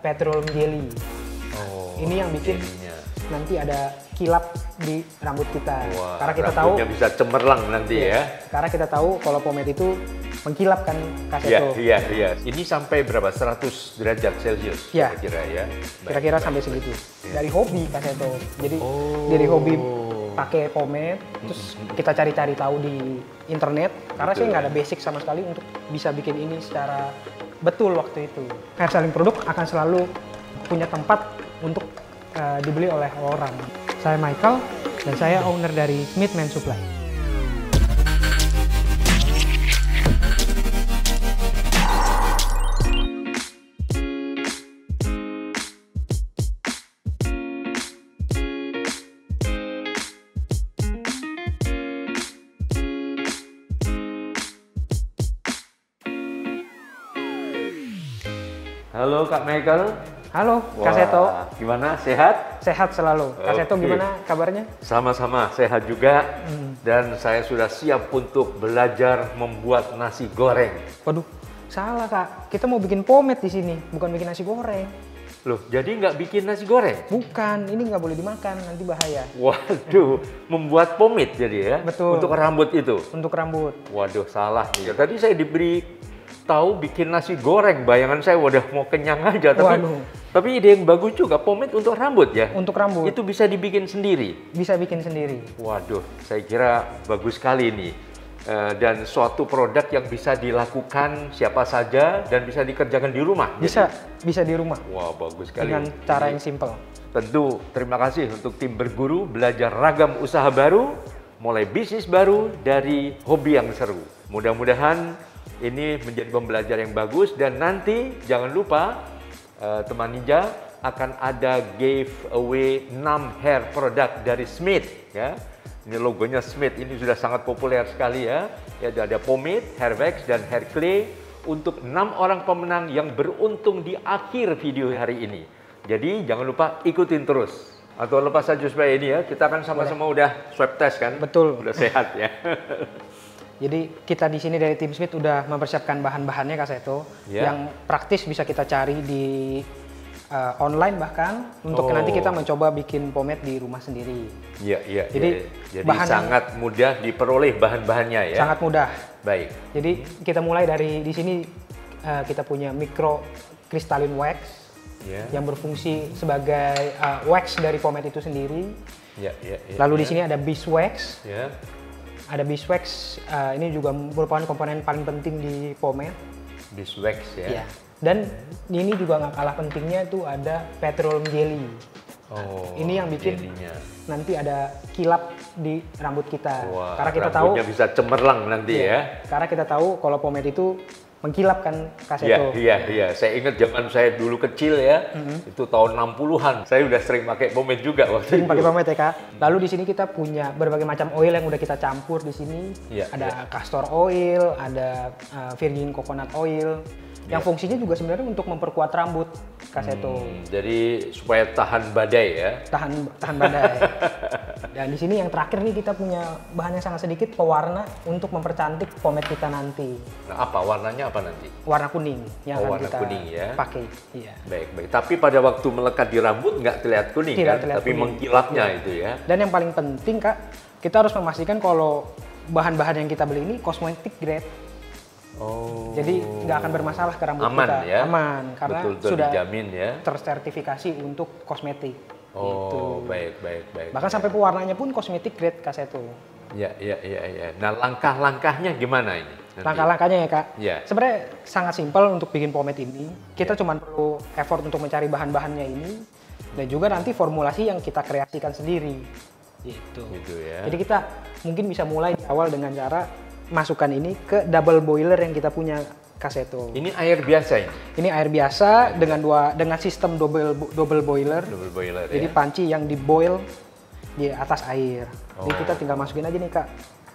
petroleum jelly. Oh, ini yang bikin jelinya. Nanti ada kilap di rambut kita. Wah, karena kita tahu bisa cemerlang nanti ya. Karena kita tahu kalau pomade itu mengkilap kan kaseto. Iya. Ini sampai berapa? 100 derajat Celcius kira-kira ya. Kira-kira sampai segitu. Dari hobi kaseto. Jadi dari hobi pakai pomade, terus kita cari-cari tahu di internet. Karena saya nggak ada basic sama sekali untuk bisa bikin ini secara betul waktu itu. Hair styling produk akan selalu punya tempat untuk dibeli oleh orang. Saya Michael dan saya owner dari Smith Men Supply. Halo Kak Michael. Halo Kak Seto. Gimana? Sehat? Sehat selalu. Kak Seto gimana kabarnya? Sama-sama, sehat juga. Dan saya sudah siap untuk belajar membuat nasi goreng. Waduh, salah Kak. Kita mau bikin pomade di sini, bukan bikin nasi goreng. Loh, jadi nggak bikin nasi goreng? Bukan, ini nggak boleh dimakan, nanti bahaya. Waduh, membuat pomade jadi ya? Betul. Untuk rambut itu? Untuk rambut. Waduh, salah nih. Tadi saya diberi tahu bikin nasi goreng, bayangan saya udah mau kenyang aja. Tapi ide yang bagus juga, pomade untuk rambut ya? Untuk rambut. Itu bisa dibikin sendiri? Bisa bikin sendiri. Waduh, saya kira bagus sekali nih. Dan suatu produk yang bisa dilakukan siapa saja dan bisa dikerjakan di rumah. Bisa di rumah. Wah, bagus sekali. Dengan cara yang simpel. Tentu terima kasih untuk tim Berguru, belajar ragam usaha baru, mulai bisnis baru dari hobi yang seru. Mudah-mudahan ini menjadi pembelajaran yang bagus dan nanti jangan lupa teman Ninja akan ada giveaway 6 hair product dari Smith ya. Ini logonya Smith, ini sudah sangat populer sekali ya. Ya ada pomade, hair wax dan hair clay untuk 6 orang pemenang yang beruntung di akhir video hari ini. Jadi jangan lupa ikutin terus. Atau lepas saja supaya ini ya, kita kan sama-sama udah swab test kan? Betul. Udah sehat ya. Jadi kita di sini dari tim Smith udah mempersiapkan bahan-bahannya Kak Seto yang praktis bisa kita cari di online bahkan untuk nanti kita mencoba bikin pomade di rumah sendiri. Iya. Jadi sangat mudah diperoleh bahan-bahannya ya. Sangat mudah. Baik. Jadi kita mulai dari di sini kita punya micro crystalline wax yang berfungsi sebagai wax dari pomade itu sendiri. Lalu di sini ada beeswax. Ada beeswax, ini juga merupakan komponen paling penting di pomade. Beeswax ya. Dan ini juga nggak kalah pentingnya tuh ada petroleum jelly. Ini yang bikin nanti ada kilap di rambut kita. Wah, karena kita tahu bisa cemerlang nanti ya. Karena kita tahu kalau pomade itu mengkilap kan Kak Seto. Iya. Saya ingat zaman saya dulu kecil ya, itu tahun 60-an. Saya udah sering pakai pomade juga waktu itu. Sering pakai pomade ya Kak. Lalu di sini kita punya berbagai macam oil yang udah kita campur di sini. Ada castor oil, ada virgin coconut oil. Yang fungsinya juga sebenarnya untuk memperkuat rambut Kak Seto. Jadi supaya tahan badai ya. Tahan badai. Dan di sini yang terakhir nih kita punya bahan yang sangat sedikit, pewarna untuk mempercantik pomade kita nanti. Nah, warnanya apa nanti? Warna kuning yang akan warna kita kuning ya. pakai. Iya. Baik. Tapi pada waktu melekat di rambut nggak terlihat kuning kan? Tapi mengkilapnya itu ya. Dan yang paling penting Kak, kita harus memastikan kalau bahan-bahan yang kita beli ini cosmetic grade. Jadi nggak akan bermasalah ke rambut kita. Ya? Aman, karena betul, sudah dijamin ya. Tersertifikasi untuk kosmetik. Baik. Bahkan sampai pewarnanya pun cosmetic grade Kak Seto. Iya. Nah, langkah-langkahnya gimana ini? Langkah-langkahnya ya Kak, sebenarnya sangat simpel untuk bikin pomade ini. Kita cuma perlu effort untuk mencari bahan-bahannya ini, dan juga nanti formulasi yang kita kreasikan sendiri. Gitu ya. Jadi kita mungkin bisa mulai di awal dengan cara masukkan ini ke double boiler yang kita punya Kak Seto. Ini air biasa ya? Ini air biasa dengan sistem double boiler. Jadi panci yang diboil di atas air. Jadi kita tinggal masukin aja nih Kak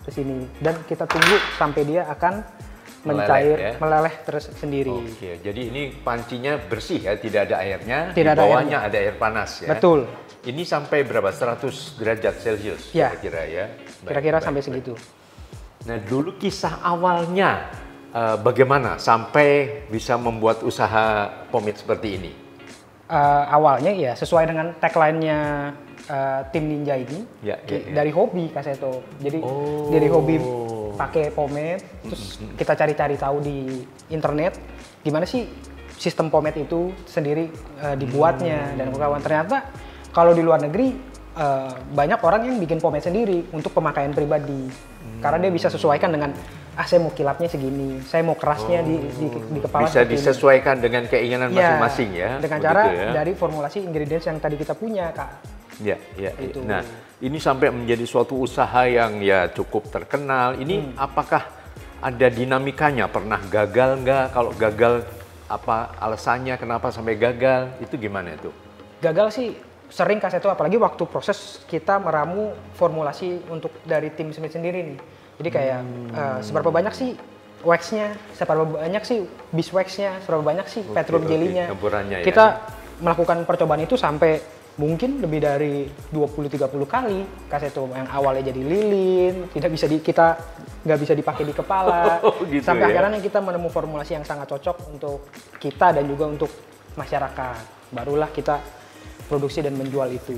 ke sini dan kita tunggu sampai dia akan meleleh terus sendiri. Jadi ini pancinya bersih ya, tidak ada airnya. Tidak di bawahnya ada air panas ya. Betul. Ini sampai berapa? 100 derajat Celcius kira-kira ya. Kira-kira sampai segitu. Nah, dulu kisah awalnya bagaimana sampai bisa membuat usaha pomade seperti ini? Awalnya ya sesuai dengan tagline-nya tim Ninja ini, dari hobi Kak Seto. Jadi dari hobi pakai pomade, terus kita cari-cari tahu di internet gimana sih sistem pomade itu sendiri dibuatnya, dan kawan ternyata kalau di luar negeri banyak orang yang bikin pomade sendiri untuk pemakaian pribadi, karena dia bisa sesuaikan dengan saya mau kilapnya segini, saya mau kerasnya di kepala bisa disesuaikan ini, dengan keinginan masing-masing ya, dengan cara dari formulasi ingredients yang tadi kita punya, Kak. Ya. Nah, ini sampai menjadi suatu usaha yang ya cukup terkenal. Ini apakah ada dinamikanya? Pernah gagal nggak? Kalau gagal, apa alasannya? Kenapa sampai gagal? Itu gimana itu? Gagal sih sering Kak Seto, apalagi waktu proses kita meramu formulasi untuk dari tim Smith sendiri nih. Jadi kayak seberapa banyak sih waxnya, seberapa banyak sih beeswax-nya, seberapa banyak sih petroleum jelly-nya. Kita melakukan percobaan itu sampai mungkin lebih dari 20-30 kali Kak Seto, yang awalnya jadi lilin, kita nggak bisa dipakai di kepala, gitu sampai akhirnya kita menemukan formulasi yang sangat cocok untuk kita dan juga untuk masyarakat. Barulah kita produksi dan menjual itu.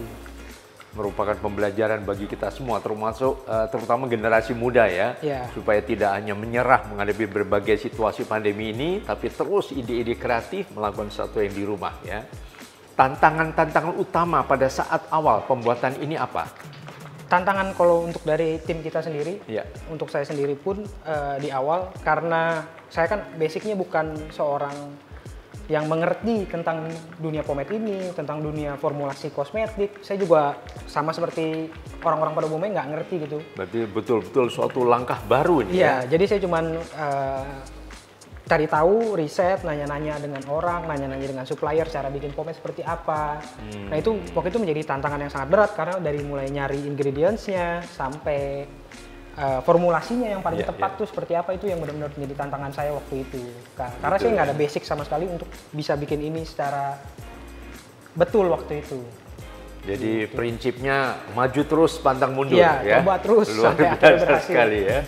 Merupakan pembelajaran bagi kita semua, termasuk terutama generasi muda ya, supaya tidak hanya menyerah menghadapi berbagai situasi pandemi ini, tapi terus ide-ide kreatif melakukan sesuatu yang di rumah ya. Tantangan utama pada saat awal pembuatan ini apa? Tantangan kalau untuk dari tim kita sendiri, untuk saya sendiri pun di awal, karena saya kan basicnya bukan seorang yang mengerti tentang dunia pomade ini, tentang dunia formulasi kosmetik. Saya juga sama seperti orang-orang pada umumnya nggak ngerti gitu. Berarti betul-betul suatu langkah baru ini ya? Jadi saya cuman cari tahu, riset, nanya-nanya dengan orang, nanya-nanya dengan supplier cara bikin pomade seperti apa. Nah itu waktu itu menjadi tantangan yang sangat berat, karena dari mulai nyari ingredients-nya sampai formulasinya yang paling tepat tuh seperti apa, itu yang benar-benar menjadi tantangan saya waktu itu. Karena saya nggak ada basic sama sekali untuk bisa bikin ini secara betul waktu itu. Jadi prinsipnya maju terus pantang mundur ya? Coba terus sampai akhirnya berhasil. Sekali ya.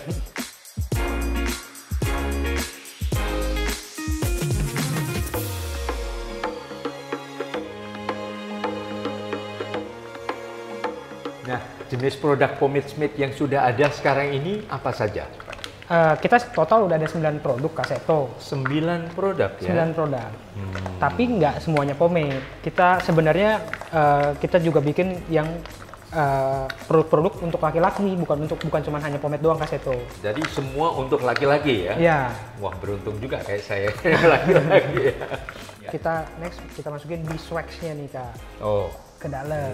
Nah, jenis produk pomade Smith yang sudah ada sekarang ini apa saja? Kita total udah ada 9 produk Kak Seto. 9 produk ya? 9 produk. Tapi nggak semuanya pomade. Kita sebenarnya kita juga bikin yang produk-produk untuk laki-laki, bukan cuma hanya pomade doang Kak Seto. Jadi semua untuk laki-laki ya? Iya. Wah, beruntung juga kayak saya laki-laki ya. Kita masukin beeswax-nya nih Kak. Ke dalam.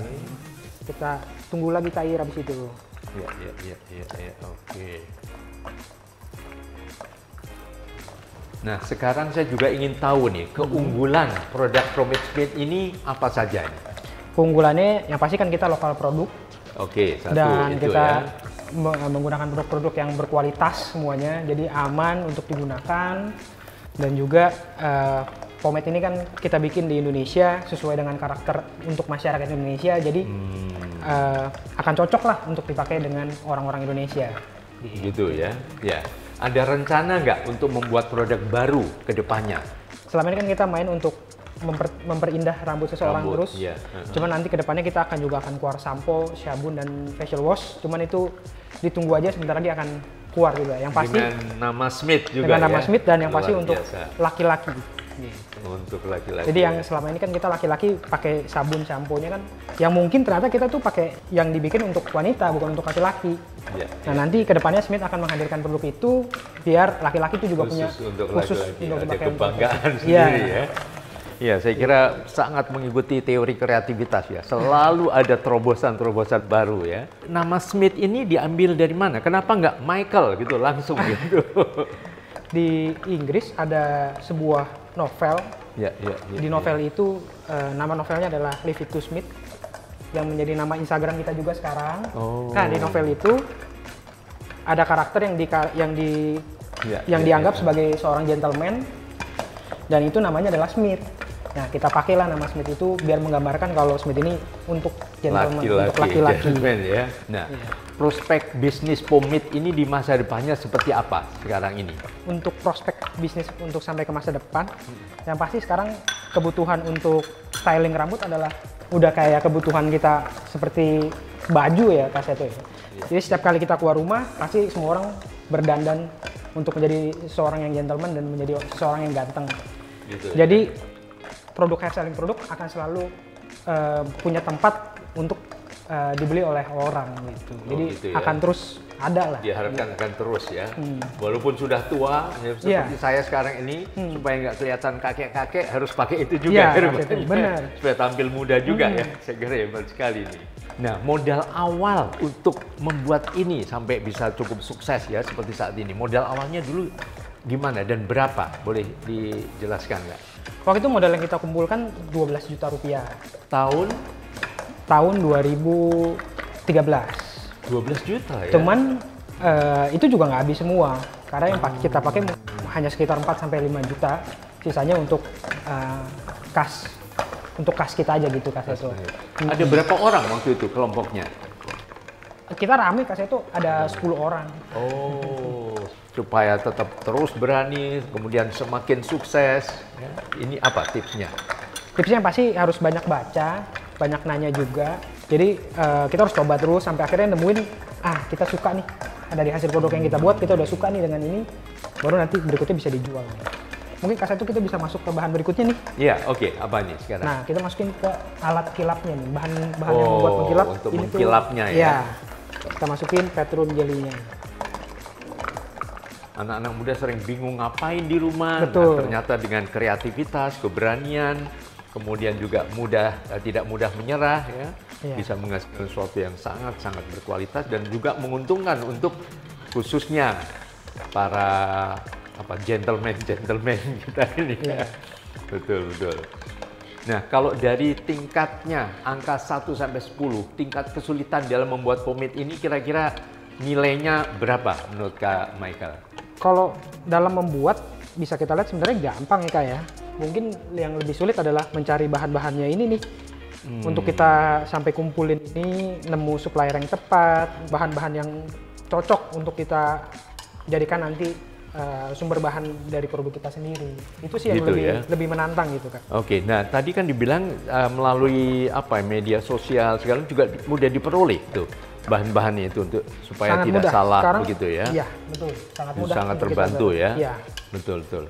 Kita tunggu lagi cair habis itu. Iya, oke. Nah, sekarang saya juga ingin tahu nih, keunggulan produk pomade Smith ini apa saja nih? Keunggulannya yang pasti kan kita lokal produk. Oke, satu dan itu kita ya. Menggunakan produk-produk yang berkualitas semuanya, jadi aman untuk digunakan. Dan juga pomade ini kan kita bikin di Indonesia sesuai dengan karakter untuk masyarakat Indonesia, jadi akan cocok lah untuk dipakai dengan orang-orang Indonesia. Gitu ya. Ya. Ada rencana nggak untuk membuat produk baru ke depannya? Selama ini kan kita main untuk memperindah rambut seseorang terus. Cuman nanti ke depannya kita juga akan keluar sampo, sabun, dan facial wash. Cuman itu ditunggu aja, sebentar lagi akan keluar juga. Yang pasti dengan nama Smith juga. Dengan nama Smith, dan yang pasti untuk laki-laki. Untuk laki-laki. Jadi yang selama ini kan kita laki-laki pakai sabun, sampo-nya kan, yang mungkin ternyata kita tuh pakai yang dibikin untuk wanita, bukan untuk laki-laki. Nah nanti kedepannya Smith akan menghadirkan produk itu biar laki-laki itu juga punya khusus untuk ada kebanggaan sendiri ya. Iya, saya kira sangat mengikuti teori kreativitas ya. Selalu ada terobosan-terobosan baru ya. Nama Smith ini diambil dari mana? Kenapa nggak Michael gitu langsung gitu? Di Inggris ada sebuah novel. Di novel itu nama novelnya adalah Leave It to Smith, yang menjadi nama Instagram kita juga sekarang. Nah di novel itu ada karakter yang dianggap sebagai seorang gentleman, dan itu namanya adalah Smith. Nah kita pakailah nama Smith itu biar menggambarkan kalau Smith ini untuk gentleman, untuk laki-laki. Ya. Nah, prospek bisnis pomade ini di masa depannya seperti apa sekarang ini? Untuk prospek bisnis untuk sampai ke masa depan, yang pasti sekarang kebutuhan untuk styling rambut adalah udah kayak kebutuhan kita seperti baju ya Kak Seto ya. Jadi setiap kali kita keluar rumah pasti semua orang berdandan untuk menjadi seorang yang gentleman dan menjadi seorang yang ganteng. Gitu, jadi produk hair styling produk akan selalu punya tempat untuk dibeli oleh orang gitu. Jadi gitu ya? Akan terus ada lah. Diharapkan akan terus ya. Walaupun sudah tua seperti saya sekarang ini, supaya nggak kelihatan kakek-kakek harus pakai itu juga. Benar. Supaya tampil muda juga ya. Saya kira hebat sekali nih. Nah, modal awal untuk membuat ini sampai bisa cukup sukses ya seperti saat ini. Modal awalnya dulu gimana dan berapa? Boleh dijelaskan nggak? Waktu itu modal yang kita kumpulkan 12 juta rupiah. Tahun 2013. 12 juta ya? Cuman itu juga nggak habis semua. Karena yang kita pakai hanya sekitar 4-5 juta. Sisanya untuk kas. Untuk kas kita aja gitu Kak Seto. Ada berapa orang waktu itu kelompoknya? Kita rame Kak Seto, ada 10 orang. Oh, supaya tetap terus berani, kemudian semakin sukses. Ya. Ini apa tipsnya? Tipsnya pasti harus banyak baca, banyak nanya juga. Jadi kita harus coba terus sampai akhirnya nemuin, kita suka nih. Dari hasil produk yang kita buat, kita udah suka nih dengan ini. Baru nanti berikutnya bisa dijual. Mungkin Kak Seto kita bisa masuk ke bahan berikutnya nih. Iya, oke. Apa nih sekarang? Nah, kita masukin ke alat kilapnya nih. Bahan yang membuat mengkilap. Untuk mengkilapnya ya? Iya. Kita masukin petroleum jelly-nya. Anak-anak muda sering bingung ngapain di rumah. Betul. Nah, ternyata dengan kreativitas, keberanian, kemudian juga tidak mudah menyerah ya. Bisa menghasilkan sesuatu yang sangat-sangat berkualitas dan juga menguntungkan untuk khususnya para gentleman kita ini. Betul. Nah, kalau dari tingkatnya angka 1 sampai 10, tingkat kesulitan dalam membuat pomade ini kira-kira nilainya berapa menurut Kak Michael? Kalau dalam membuat bisa kita lihat sebenarnya gampang ya Kak ya. Mungkin yang lebih sulit adalah mencari bahan-bahannya ini nih. Untuk kita sampai kumpulin ini, nemu supplier yang tepat, bahan-bahan yang cocok untuk kita jadikan nanti sumber bahan dari produk kita sendiri. Itu sih yang gitu lebih menantang gitu Kak. Oke, nah tadi kan dibilang melalui media sosial sekarang juga mudah diperoleh tuh bahan-bahannya itu untuk supaya sangat tidak mudah. salah sekarang, begitu ya. Iya, betul. Sangat mudah. Sangat terbantu ya. Iya. Betul.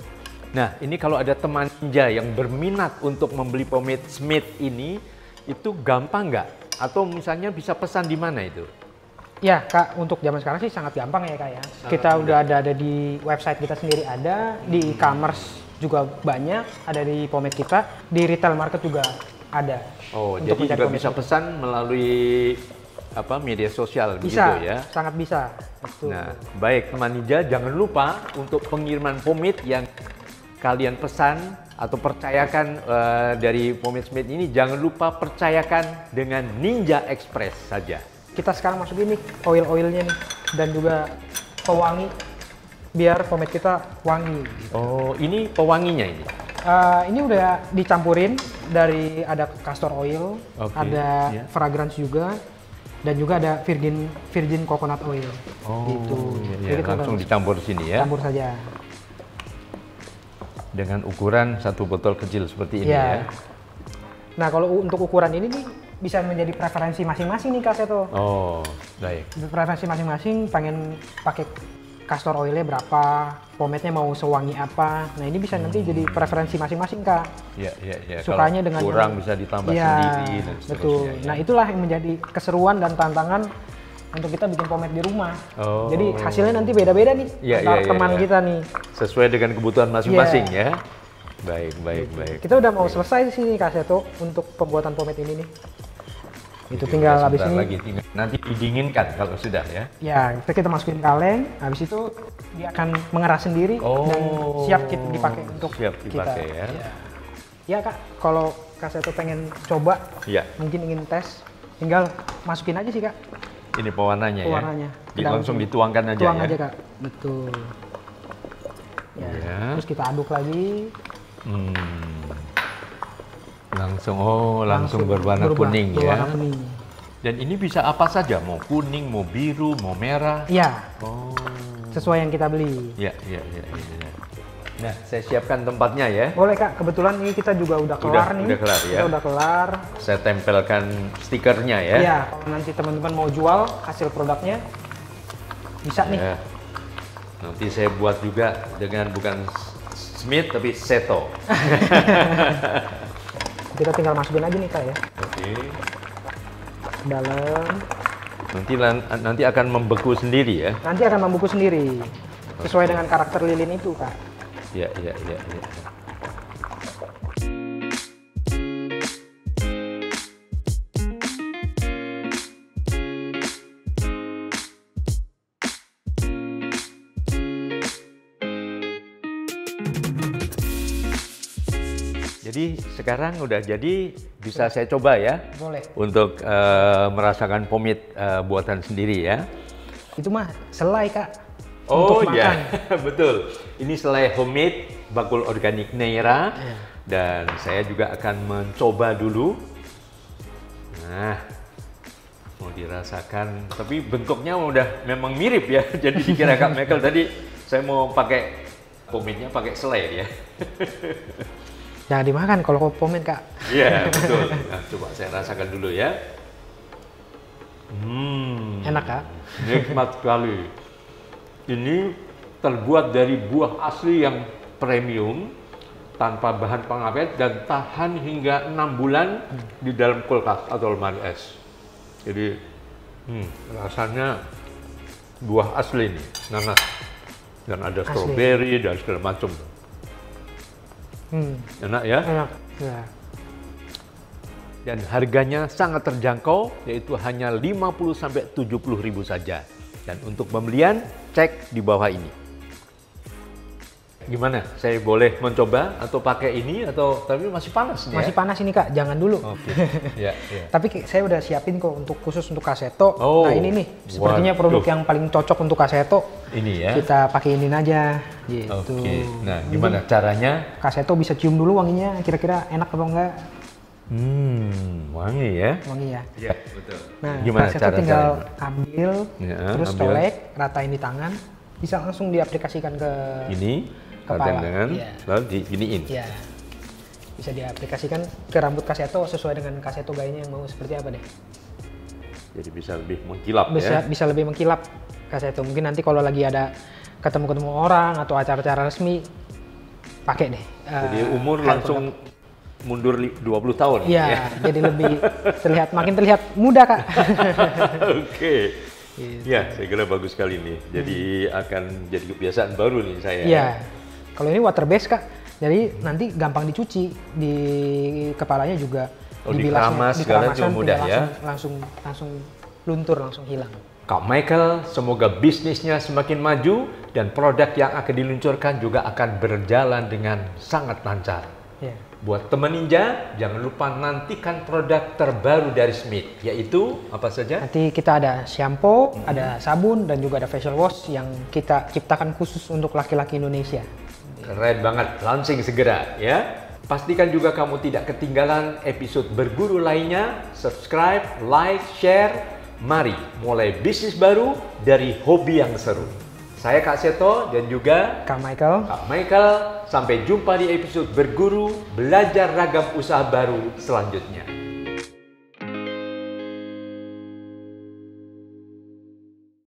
Nah, ini kalau ada teman ninja yang berminat untuk membeli pomade Smith ini, itu gampang nggak? Atau misalnya bisa pesan di mana itu? Ya Kak, untuk zaman sekarang sih sangat gampang ya Kak ya. Kita udah ada di website kita sendiri ada, di e-commerce juga banyak, ada di pomade kita, di retail market juga ada. Oh, jadi juga bisa pesan melalui media sosial begitu ya? Sangat bisa. Betul. Nah, baik teman ninja, jangan lupa untuk pengiriman pomade yang kalian pesan atau percayakan dari pomade Smith ini, jangan lupa percayakan dengan Ninja Express saja. Kita sekarang masukin nih oil-oilnya nih dan juga pewangi biar pomade kita wangi. Oh, ini pewanginya ini? Ini udah dicampurin dari ada castor oil, ada fragrance juga, dan juga ada virgin coconut oil. Oh, gitu. Iya, langsung dicampur sini ya? Campur saja. Dengan ukuran 1 botol kecil seperti ini ya? Nah, kalau untuk ukuran ini nih bisa menjadi preferensi masing-masing nih Kak Seto. Oh, baik. Preferensi masing-masing pengen pakai castor oilnya berapa, pomade-nya mau sewangi apa. Nah, ini bisa nanti jadi preferensi masing-masing Kak. Iya. Sukanya kalau dengan kurang bisa ditambah sendiri dan seterusnya. Betul. Ya. Nah, itulah yang menjadi keseruan dan tantangan untuk kita bikin pomade di rumah. Oh. Jadi hasilnya nanti beda-beda nih antara teman kita nih. Sesuai dengan kebutuhan masing-masing ya. Baik. Kita udah mau selesai sih nih Kak Seto untuk pembuatan pomade ini nih. Itu tinggal habis ini. Nanti didinginkan kalau sudah ya. Ya, kita masukin kaleng. Habis itu dia akan mengeras sendiri dan siap dipakai untuk dipakai kita. Ya Kak, kalau Kak Seto pengen coba, mungkin ingin tes, tinggal masukin aja sih Kak. Ini pewarnanya ya. Langsung dituangkan aja. Tuang aja Kak. Betul. Ya. Terus kita aduk lagi. Langsung berwarna kuning ya. Kuning. Dan ini bisa apa saja, mau kuning, mau biru, mau merah. Iya. Sesuai yang kita beli. Iya. Nah, saya siapkan tempatnya ya. Boleh Kak, kebetulan ini kita juga udah kelar nih. Udah kelar ya. Kita udah kelar. Saya tempelkan stikernya ya. Iya, kalau nanti teman-teman mau jual hasil produknya bisa nih. Ya. Nanti saya buat juga dengan bukan Smith tapi Seto. Kita tinggal masukin aja nih Kak ya. Oke. Dalam. Nanti akan membeku sendiri ya. Nanti akan membeku sendiri. Sesuai dengan karakter lilin itu Kak. Ya. Jadi sekarang udah jadi, bisa saya coba ya. Boleh. Untuk merasakan pomade buatan sendiri ya. Itu mah selai Kak. Oh untuk ya, makan. betul. Ini selai homemade, bakul organik Neira. Iya. Dan saya juga akan mencoba dulu. Nah, mau dirasakan. Tapi bentuknya udah memang mirip ya. Jadi kira Kak Michael tadi saya mau pakai pomade-nya pakai selai ya. Jangan dimakan kalau pomade Kak. Iya, betul. Nah, coba saya rasakan dulu ya. Enak Kak. Nikmat sekali. Ini terbuat dari buah asli yang premium, tanpa bahan pengawet dan tahan hingga 6 bulan di dalam kulkas atau lemari es. Jadi rasanya buah asli nih, nanas. Dan ada stroberi dan segala macam. Enak ya? Enak. Ya. Dan harganya sangat terjangkau, yaitu hanya 50 sampai 70 ribu saja. Dan untuk pembelian, cek di bawah ini. Gimana? Saya boleh mencoba atau pakai ini atau tapi masih panas nih? Masih panas ini Kak, jangan dulu. Oke. Ya. Tapi saya udah siapin kok untuk khusus untuk Kaseto. Oh, Nah ini nih, sepertinya produk yang paling cocok untuk Kaseto. Ini ya. Kita pakeinin aja, gitu. Oke. Nah, gimana caranya? Kaseto bisa cium dulu wanginya, kira-kira enak atau enggak? Wangi ya? Wangi ya. Iya, betul. Nah, gimana Kaseto tinggal ambil, Ya, terus ambil. colek, ratain di tangan, bisa langsung diaplikasikan ke Ini, kepala. tangan, Iya. lalu diginiin. Ya, bisa diaplikasikan ke rambut Kaseto sesuai dengan Kaseto gayanya yang mau seperti apa deh. Jadi bisa lebih mengkilap ya? Bisa lebih mengkilap Kaseto. Mungkin nanti kalau lagi ada ketemu-ketemu orang atau acara-acara resmi, pakai deh. Jadi umur hal langsung produk. mundur 20 tahun. Iya, jadi lebih makin terlihat muda Kak. Oke. Gitu. Ya, saya kira bagus sekali nih. Jadi akan jadi kebiasaan baru nih saya. Iya, kalau ini water based Kak, jadi nanti gampang dicuci di kepalanya juga. Oh, dikeramas segala itu mudah ya? Langsung luntur, langsung hilang. Kak Michael, semoga bisnisnya semakin maju dan produk yang akan diluncurkan juga akan berjalan dengan sangat lancar. Iya. Buat teman ninja, jangan lupa nantikan produk terbaru dari Smith, yaitu apa saja? Nanti kita ada shampoo, ada sabun, dan juga ada facial wash yang kita ciptakan khusus untuk laki-laki Indonesia. Keren banget, launching segera ya. Pastikan juga kamu tidak ketinggalan episode berguru lainnya. Subscribe, like, share. Mari mulai bisnis baru dari hobi yang seru. Saya Kak Seto dan juga Kak Michael. Kak Michael. Sampai jumpa di episode berguru, belajar ragam usaha baru selanjutnya.